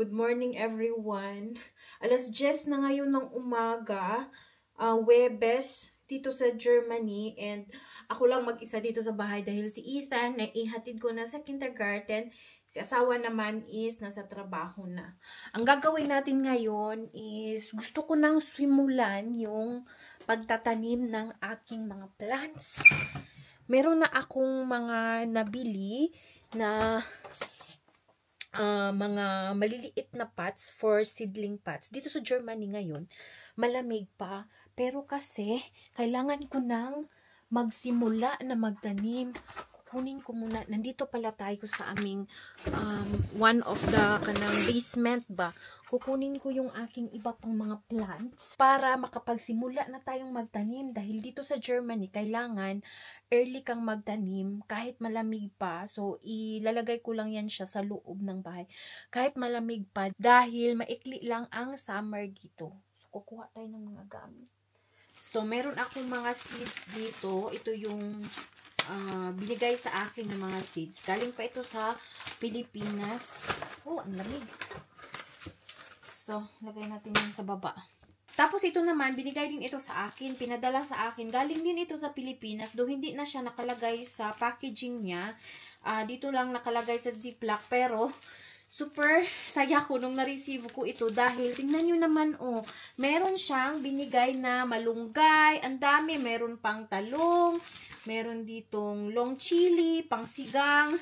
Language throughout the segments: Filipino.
Good morning everyone. Alas 10 na ngayon ng umaga, Webes, dito sa Germany, and ako lang mag-isa dito sa bahay dahil si Ethan, na ihatid ko na sa kindergarten, si asawa naman is nasa trabaho na. Ang gagawin natin ngayon is gusto ko nang simulan yung pagtatanim ng aking mga plants. Meron na akong mga nabili na mga maliliit na pots for seedling pots. Dito sa Germany ngayon, malamig pa. Pero kasi, kailangan ko nang magsimula na magtanim. Kunin ko muna. Nandito pala tayo sa aming one of the basement ba. Kukunin ko yung aking iba pang mga plants para makapagsimula na tayong magtanim. Dahil dito sa Germany, kailangan early kang magtanim kahit malamig pa. So, ilalagay ko lang yan siya sa loob ng bahay. Kahit malamig pa dahil maikli lang ang summer dito. So, kukuha tayo ng mga gamit. So, meron akong mga seeds dito. Ito yung binigay sa akin ng mga seeds. Galing pa ito sa Pilipinas. Oh, ang lamig. So, lagay natin yan sa baba. Tapos ito naman, binigay din ito sa akin, pinadala sa akin. Galing din ito sa Pilipinas, do hindi na siya nakalagay sa packaging niya. Dito lang nakalagay sa Ziploc, pero super saya ko nung na-receive ko ito dahil tingnan nyo naman, oh, meron siyang binigay na malunggay, ang dami, meron pang talong, meron ditong long chili, pang sigang,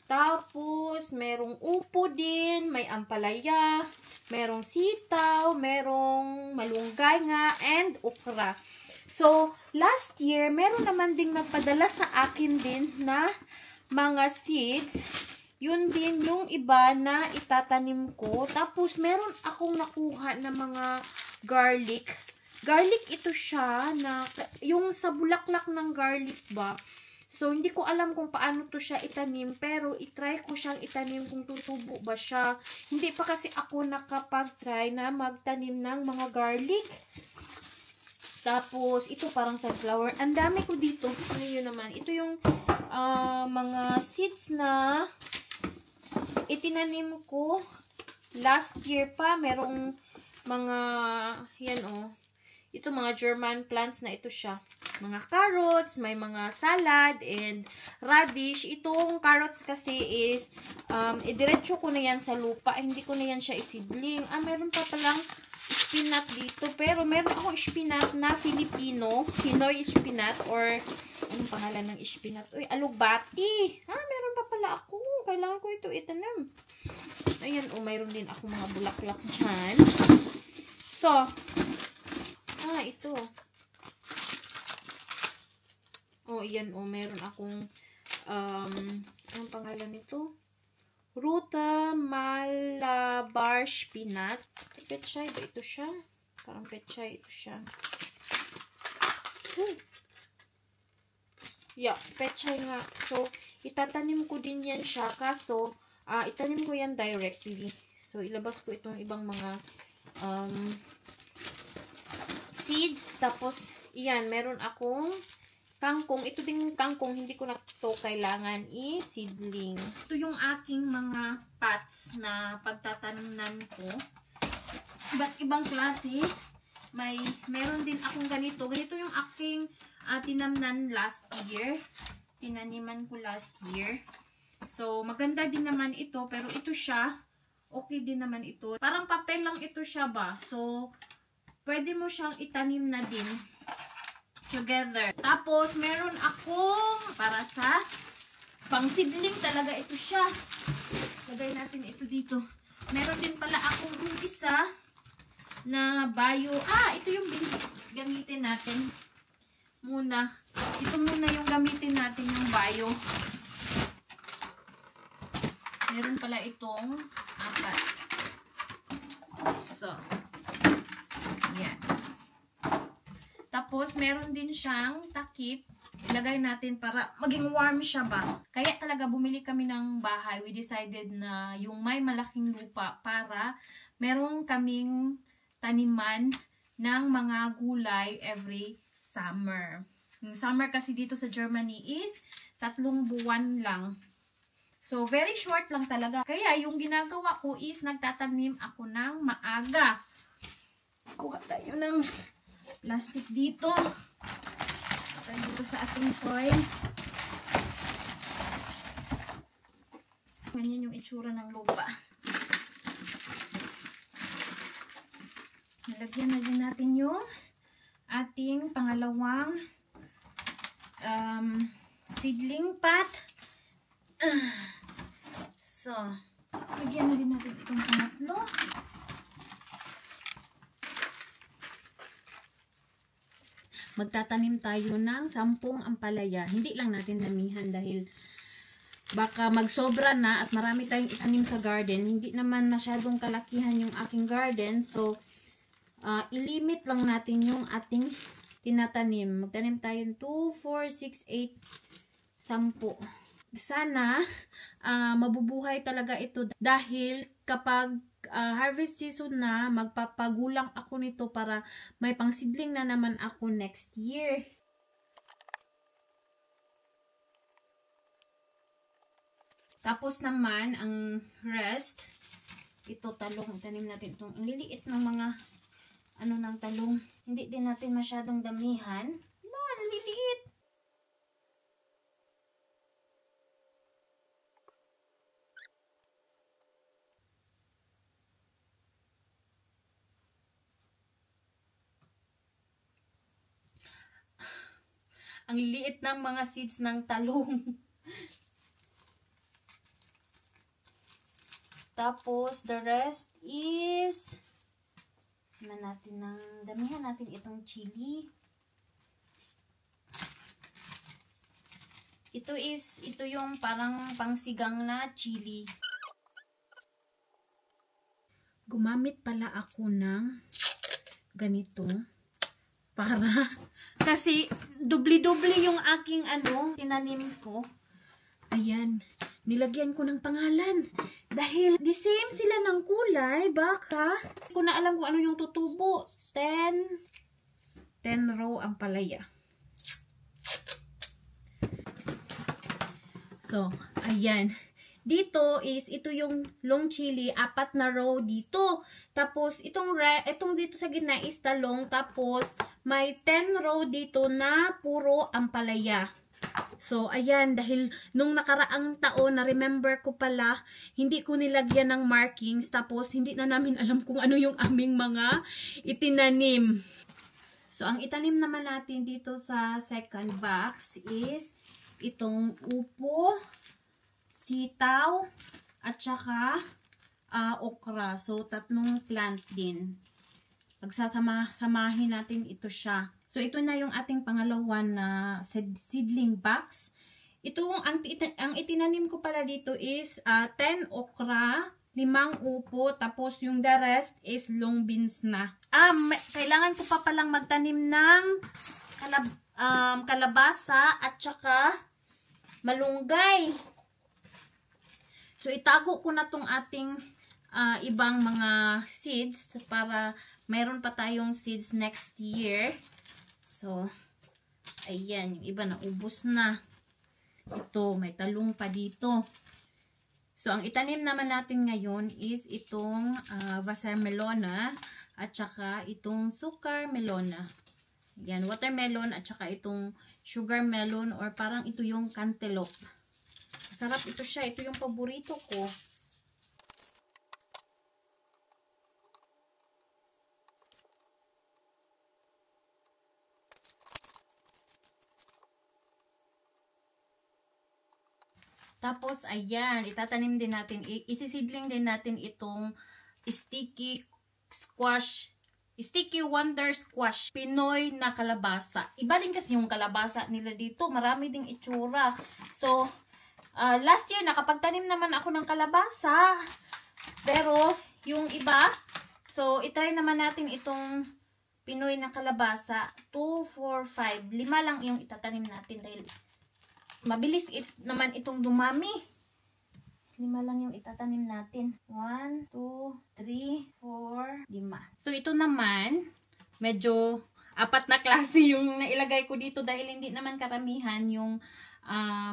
tapos merong upo din, may ampalaya, merong sitaw, merong malunggay nga, and okra. So, last year, meron naman ding nagpadala sa akin din na mga seeds. Yun din yung iba na itatanim ko. Tapos, meron akong nakuha na mga garlic. Garlic ito siya, na yung sa bulaklak ng garlic ba. So, hindi ko alam kung paano to siya itanim, pero itry ko siyang itanim kung tutubo ba siya. Hindi pa kasi ako nakapag-try na magtanim ng mga garlic. Tapos, ito parang sunflower. Ang dami ko dito. Ano yun naman? Ito yung mga seeds na itinanim ko last year pa. Merong mga, yan oh. Ito mga German plants na ito siya. Mga carrots, may mga salad, and radish. Itong carrots kasi is, idiretso ko na yan sa lupa. Hindi ko na yan siya isidling. Meron pa palang spinach dito. Pero meron akong spinach na Filipino. Pinoy spinach, or anong pangalan ng spinach? Uy, alugbati. Meron pa pala ako. Kailangan ko ito itanim. Ayan, mayroon din ako mga bulaklak dyan. So, ito. Iyan, meron akong, anong pangalan nito? Ruta Malabar Spinach. Pechay ba ito siya? Parang pechay ito siya. Yeah, pechay nga. So, itatanim ko din yan siya. Kaso, itanim ko yan directly. So, ilabas ko itong ibang mga, seeds. Tapos, iyan, meron akong kangkong. Ito din yung kangkong, hindi ko na ito kailangan i-seedling. Ito yung aking mga pots na pagtatanim ko. Iba't ibang klase. Meron din akong ganito. Ganito yung aking tinamnan last year. Tinaniman ko last year. So, maganda din naman ito. Pero ito siya, okay din naman ito. Parang papel lang ito siya ba? So, pwede mo siyang itanim na din together. Tapos, meron akong para sa pang-seedling talaga ito siya. Lagay natin ito dito. Meron din pala akong isa na bio. Ito yung gamitin natin muna. Ito muna yung gamitin natin, yung bio. Meron pala itong 4. So, yan. Tapos, meron din siyang takip. Ilagay natin para maging warm siya ba. Kaya talaga bumili kami ng bahay. We decided na yung may malaking lupa para meron kaming taniman ng mga gulay every summer. Yung summer kasi dito sa Germany is 3 buwan lang. So, very short lang talaga. Kaya, yung ginagawa ko is nagtatanim ako ng maaga. Kuha tayo ng plastic dito. Tayo dito sa ating soil. Ganyan yung itsura ng lupa. Nalagyan na din natin yung ating pangalawang seedling pot. So, lagyan na din natin itong pangatlo. Magtatanim tayo ng 10 ampalaya. Hindi lang natin damihan dahil baka magsobra na at marami tayong itanim sa garden. Hindi naman masyadong kalakihan yung aking garden. So, ilimit lang natin yung ating tinatanim. Magtanim tayo 2, 4, 6, 8, 10. Sana mabubuhay talaga ito dahil kapag harvest season na, magpapagulang ako nito para may pangsidling na naman ako next year. Tapos naman, ang rest, ito talong, tanim natin itong, ang liliit ng mga ng talong. Hindi din natin masyadong damihan. Ang liliit. Ang liit ng mga seeds ng talong. Tapos, the rest is damihan natin itong chili. Ito yung parang pangsigang na chili. Gumamit pala ako ng ganito kasi dubli-dubli yung aking tinanim ko. Ayan, nilagyan ko ng pangalan. Dahil the same sila ng kulay, baka hindi ko na alam kung ano yung tutubo. 10 row ang palaya. So, ayan. Dito ito yung long chili, 4 na row dito. Tapos, itong dito sa gitna is talong. Tapos, may 10 row dito na puro ampalaya. So, ayan, dahil nung nakaraang taon, na-remember ko pala, hindi ko nilagyan ng markings. Tapos, hindi na namin alam kung ano yung aming mga itinanim. So, ang itanim naman natin dito sa second box is itong upo, sitaw, at saka okra. So, 3 plant din. Pagsasamahin natin ito siya. So, ito na yung ating pangalawa na seedling box. Ang itinanim ko pala dito is 10 okra, 5 upo, tapos yung the rest is long beans na. Kailangan ko pa palang magtanim ng kalabasa at saka malunggay. So, itago ko na tong ating ibang mga seeds para mayroon pa tayong seeds next year. So, ayan, yung iba na ubos na. Ito, may talong pa dito. So, ang itanim naman natin ngayon is itong wassermelona at saka itong sugar melona. Yan, watermelon at saka itong sugar melon or parang ito yung cantaloupe. Masarap ito siya. Ito yung paborito ko. Tapos, ayan, itatanim din natin, isisidling din natin itong sticky wonder squash, Pinoy na kalabasa. Iba din kasi yung kalabasa nila dito, marami ding itsura. So, last year, nakapagtanim naman ako ng kalabasa, pero yung iba, so, itry naman natin itong Pinoy na kalabasa, 2, 4, 5, 5 lang yung itatanim natin dahil mabilis naman itong dumami. 5 lang yung itatanim natin. 1, 2, 3, 4, 5. So, ito naman, medyo 4 na klase yung nailagay ko dito dahil hindi naman karamihan yung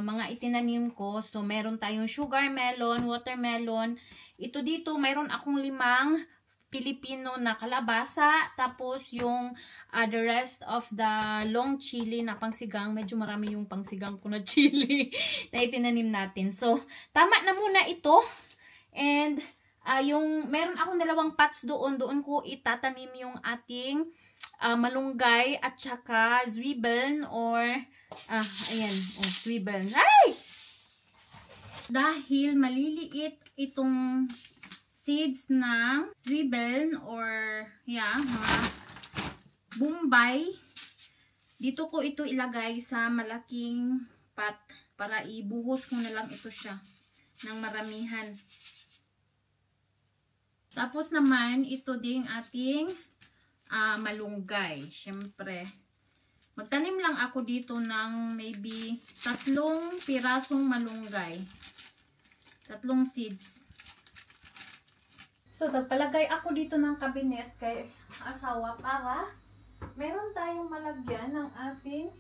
mga itinanim ko. So, meron tayong sugar melon, watermelon. Ito dito, mayroon akong 5 Pilipino na kalabasa. Tapos, yung the rest of the long chili na pangsigang. Medyo marami yung pangsigang ko na chili na itinanim natin. So, tama na muna ito. And, meron akong 2 pots doon. Doon ko itatanim yung ating malunggay at saka zwiebeln or ayan, zwiebeln. Ay! Dahil maliliit itong seeds ng zwiebeln or mga bombay, dito ko ito ilagay sa malaking pot para ibuhos ko na lang ito siya ng maramihan. Tapos naman, ito ding ating malunggay. Siyempre, magtanim lang ako dito ng maybe 3 pirasong malunggay. 3 seeds. So, nagpalagay ako dito ng kabinet kay asawa para meron tayong malagyan ng ating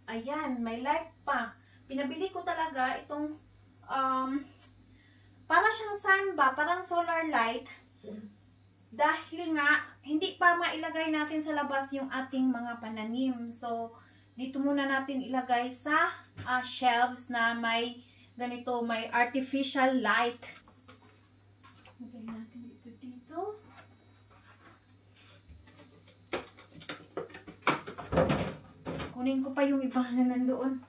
ayan, may light pa. Pinabili ko talaga itong para siyang sun ba, parang solar light. Dahil nga, hindi pa mailagay natin sa labas yung ating mga pananim. So, dito muna natin ilagay sa shelves na may ganito, may artificial light. Ilagay natin ito dito. Kunin ko pa yung ibang na nandoon.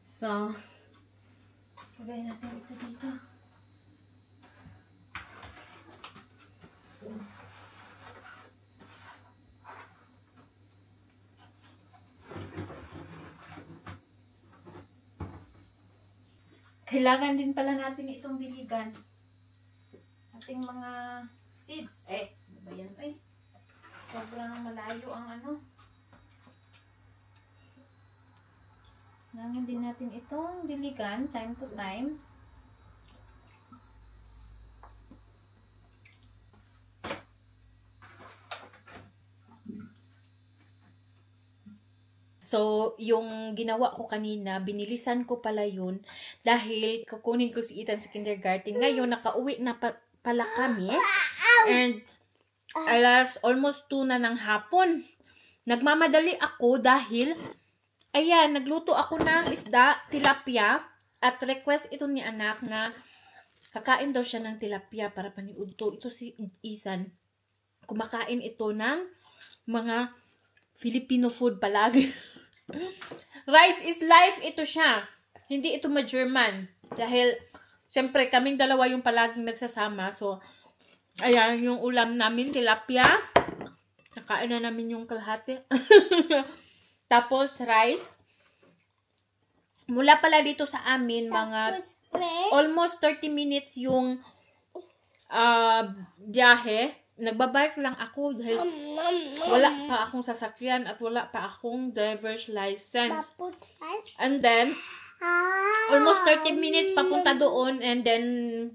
So, ilagay natin ito dito. Kailangan din pala natin itong diligan. Ating mga seeds. Ano ba yan? Sobrang malayo ang Kailangan din natin itong diligan time to time. So, yung ginawa ko kanina, binilisan ko pala yun dahil kukunin ko si Ethan sa kindergarten. Ngayon, nakauwi na pala kami. And, alas, almost 2 na ng hapon. Nagmamadali ako dahil, ayan, nagluto ako ng isda, tilapia. At request ito ni anak na kakain daw siya ng tilapia para paniudto. Ito si Ethan. Kumakain ito ng mga Filipino food palagi. Rice is life, ito siya. Hindi ito ma-German. Dahil, syempre, kaming dalawa yung palaging nagsasama. So, ayan, yung ulam namin, tilapia. Nakain na namin yung kalahati. Tapos, rice. Mula pala dito sa amin, mga almost 30 minutes yung biyahe. Nagbabike lang ako dahil wala pa akong sasakyan at wala pa akong driver's license. And then, almost 30 minutes papunta doon and then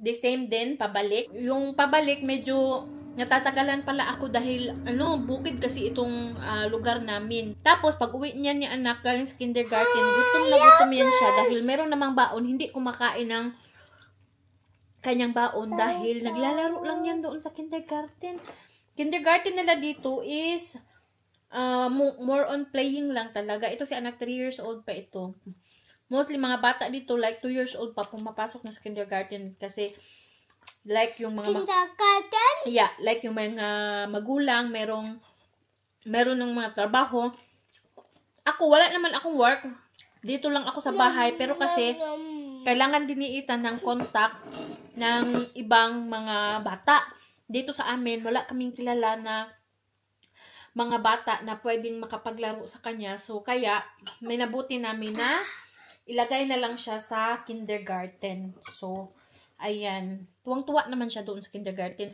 the same din pabalik. Yung pabalik medyo natatagalan pala ako dahil bukid kasi itong lugar namin. Tapos pag uwi niya ni anak galing sa kindergarten, gutom na gutom yan siya dahil meron namang baon, hindi kumakain ng kanyang baon dahil naglalaro lang yan doon sa kindergarten. Kindergarten nila dito is more on playing lang talaga. Ito si anak, 3 years old pa ito. Mostly mga bata dito like 2 years old pa pumapasok na sa kindergarten kasi like yung mga like yung mga magulang meron ng mga trabaho. Ako wala naman akong work. Dito lang ako sa bahay pero kasi kailangan diniitan ng contact ng ibang mga bata. Dito sa amin, wala kaming kilala na mga bata na pwedeng makapaglaro sa kanya. So, kaya, may nabuti namin na ilagay na lang siya sa kindergarten. So, ayan. Tuwang-tuwa naman siya doon sa kindergarten.